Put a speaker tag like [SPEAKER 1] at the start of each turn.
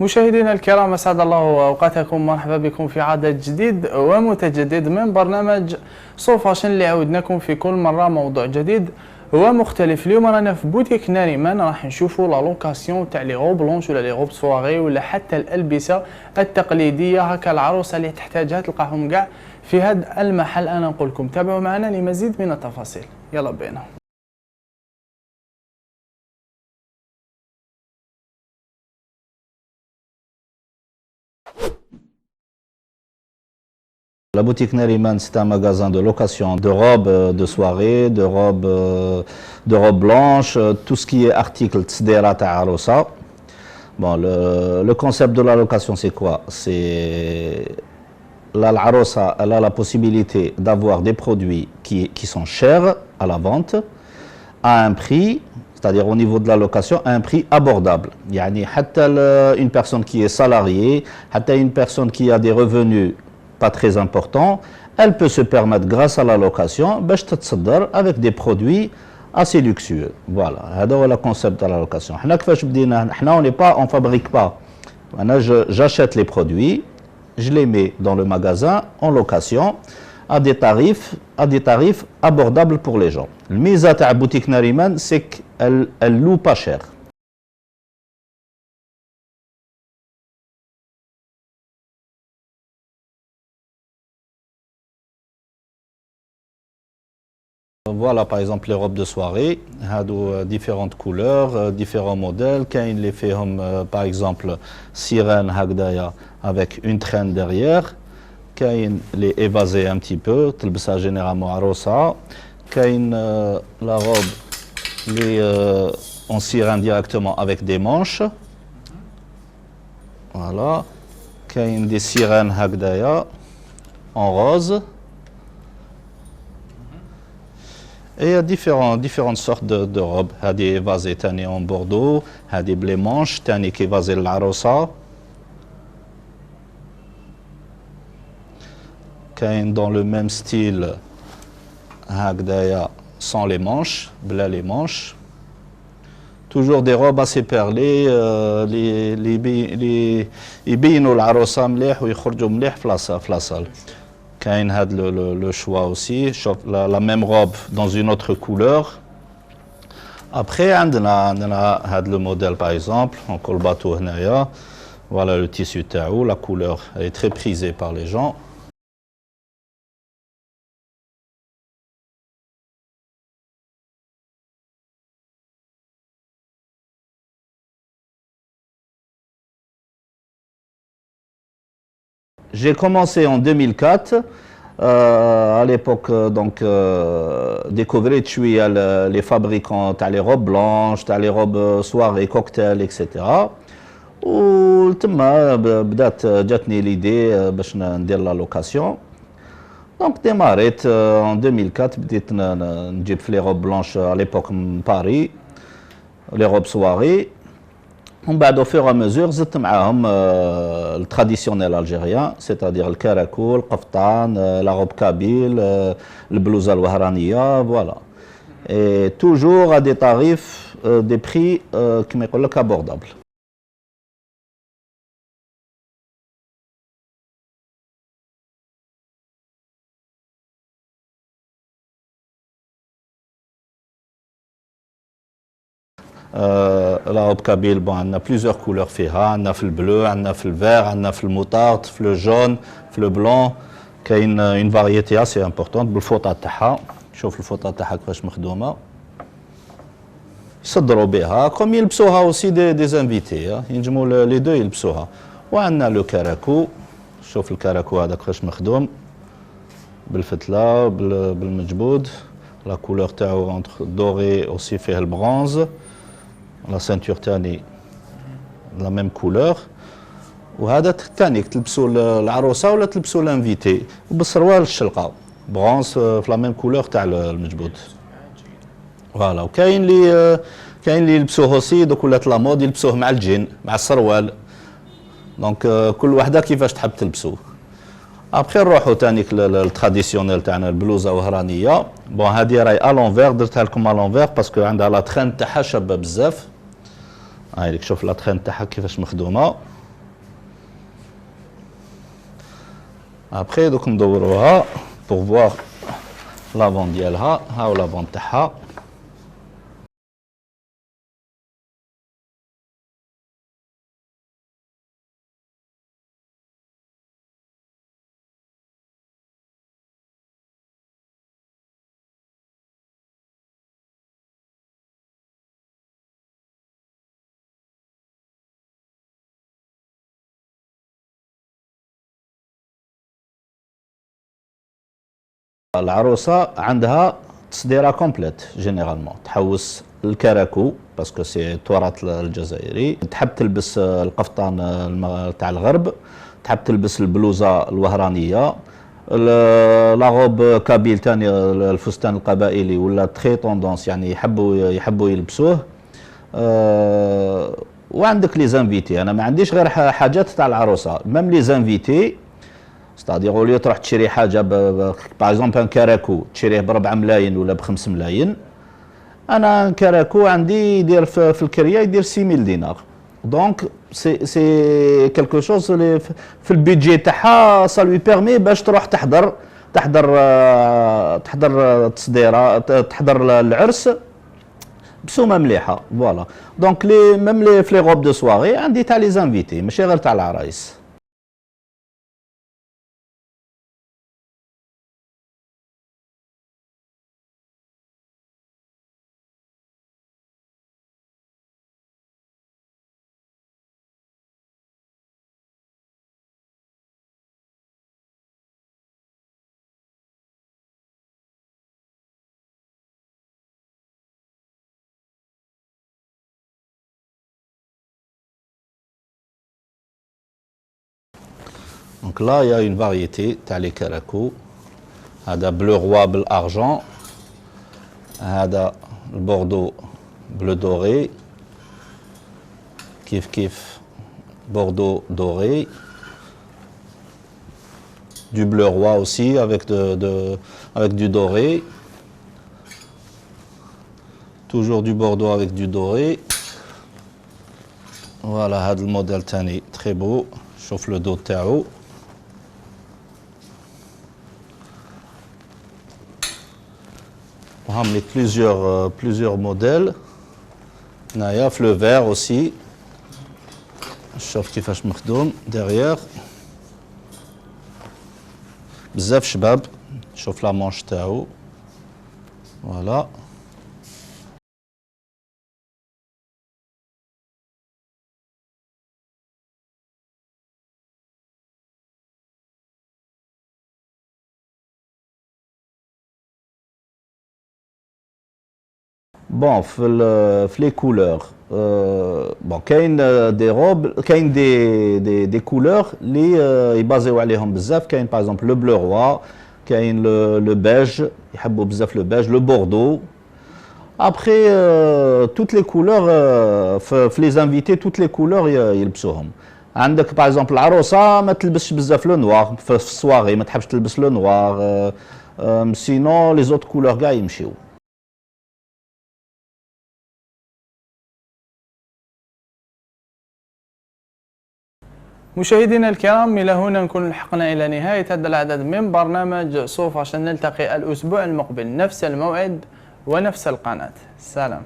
[SPEAKER 1] مشاهدينا الكرام، اسعد الله اوقاتكم. مرحبا بكم في عدد جديد ومتجدد من برنامج سو فاشن اللي عودناكم في كل مره موضوع جديد ومختلف. اليوم رانا في بوتيك ناريمان، راح نشوفوا لا لوكاسيون تاع لي غوب بلونش ولا لي غوب سواغي ولا حتى الالبسه التقليديه هكا العروسه اللي تحتاجها تلقاهم كاع في هذا المحل. انا نقول لكم تابعوا معنا لمزيد من التفاصيل. يلا بينا.
[SPEAKER 2] La boutique Neriman, c'est un magasin de location de robes de soirée, de robes blanches, tout ce qui est article tsdera ta'arousa. Bon, le concept de la location, c'est quoi? C'est l'arousa, elle a la possibilité d'avoir des produits qui sont chers à la vente, à un prix, c'est-à-dire au niveau de la location, à un prix abordable. Yani, une personne qui est salariée, une personne qui a des revenus pas très important, elle peut se permettre grâce à la location avec des produits assez luxueux. Voilà, c'est le concept de la location. On ne fabrique pas. J'achète les produits, je les mets dans le magasin en location à des tarifs abordables pour les gens. Le mise à la boutique Nariman, c'est qu'elle loue pas cher. Voilà par exemple les robes de soirée, différentes couleurs, différents modèles. Quand il les fait par exemple sirène hagdaya avec une traîne derrière, quand il les évasé un petit peu, ça généralement arosa. Quand la robe en sirène directement avec des manches, voilà. Quand des sirènes hagdaya en rose. Et il y a différentes sortes de robes. Il y a des évasés en bordeaux, il y a des blés manches, il y a des évasés l'arosa. Dans le même style, sans les manches, blé les manches. Toujours des robes assez perlées, les bino l'arosa mleh ou ykhorjou mleh في la salle. Il y a le choix aussi, la même robe dans une autre couleur. Après, on a le modèle par exemple, en colbato, voilà le tissu taou, la couleur est très prisée par les gens. J'ai commencé en 2004. À l'époque, découvrir les fabricants, les robes blanches, les robes soirée, cocktails, etc. Et جاتني l'idée باش ندير la location. Donc démarré en 2004, بديت نجيب les robes blanches à l'époque Paris, les robes soirée. Au fur et à mesure, زدت معاهم le traditionnel algérien, c'est-à-dire le karakou, le qaftan, la robe kabyle, le blousa al-wahraniya, voilà. Et toujours à des tarifs, des prix qui me semblent abordables. La robe kabyle, on a plusieurs couleurs fiha, on a le bleu, on a le vert, on a le moutarde, le jaune, le blanc. Il y a une variété assez importante. بالفوطة تاعها، شوف الفوطة تاعها كيفاش مخدومة. يصدروا بها، comme يلبسوها aussi des invités، ينجموا les deux يلبسوها. وعندنا le كراكو، شوف الكراكو هذا كيفاش مخدوم بالفتلة بالمجبود. La couleur تاعو entre doré aussi فيه البرونز. La ceinture تاني la même couleur. وهذا تاني تلبسوا العروسه ولا تلبسوا الانفيتي وبالسروال الشلقه برونز في la même couleur تاع المجبود. فوالا. وكاين اللي يلبسوه aussi دوك ولات لا مود يلبسوه مع الجين مع السروال. دونك كل وحده كيفاش تحب تلبسوه. ابخي نروحوا تانيك التراديسيونيل تاعنا البلوزه وهرانيه. بون هذه راهي الونفير، درتها لكم الونفير باسكو عندها لا تخان تاعها شابه بزاف. هايليك شوف لا تخان تاعها كيفاش مخدومه. ابخي دوك ندوروها بور فوار لافون ديالها. هاو لافون تاعها. العروسة عندها تصديرة كومبليت جينيرالمون، تحوس الكراكو باسكو سي التراث الجزائري، تحب تلبس القفطان تاع الغرب، تحب تلبس البلوزة الوهرانية، لاغوب كابيل تاني الفستان القبائلي ولا تخي طوندونس يعني يحبوا يلبسوه. وعندك لي زانفيتي، انا ما عنديش غير حاجات تاع العروسة، ميم لي زانفيتي ستادير اوليو تروح تشري حاجه باغ اكزومبل ان كراكو تشريه ب4 ملايين ولا ب5 ملايين، انا كراكو عندي يدير في الكريه يدير 6000 دينار. دونك سي كالكو شوز في البيدجي تاعها سا لوي بيرمي باش تروح تحضر تصديره، تحضر العرس بسومه مليحه. فوالا دونك لي ميم لي في لي غوب دو سواغي عندي تاع لي زانفيتي ماشي غير تاع العرايس. Donc là, il y a une variété, t'as les caraco. هذا bleu roi bleu argent. هذا le bordeaux bleu doré. Kif bordeaux doré. Du bleu roi aussi avec du doré. Toujours du bordeaux avec du doré. Voilà, هذا le modèle tani très beau. Chauffe le dos تاعو. On a mis plusieurs modèles. هنايا في le vert aussi. شوف كيفاش مخدوم derrière. بزاف شباب. شوف لا مونش تاعو. Voilà. Bon, les couleurs. Bon, كاين des robes, كاين des couleurs اللي يبازيو عليهم بزاف. كاين par exemple le bleu roi, كاين le beige, يحبوا بزاف le beige, le bordeaux. Après, toutes les couleurs, في les invités, toutes les couleurs يلبسوهم. عندك par exemple العروسة ما تلبسش بزاف لو نوار في السواغي، ما تحبش تلبس لو نوار. Sinon les autres couleurs كاع يمشيو.
[SPEAKER 1] مشاهدينا الكرام، إلى هنا نكون لحقنا إلى نهاية هذا العدد من برنامج صوف، عشان نلتقي الأسبوع المقبل نفس الموعد ونفس القناة. سلام.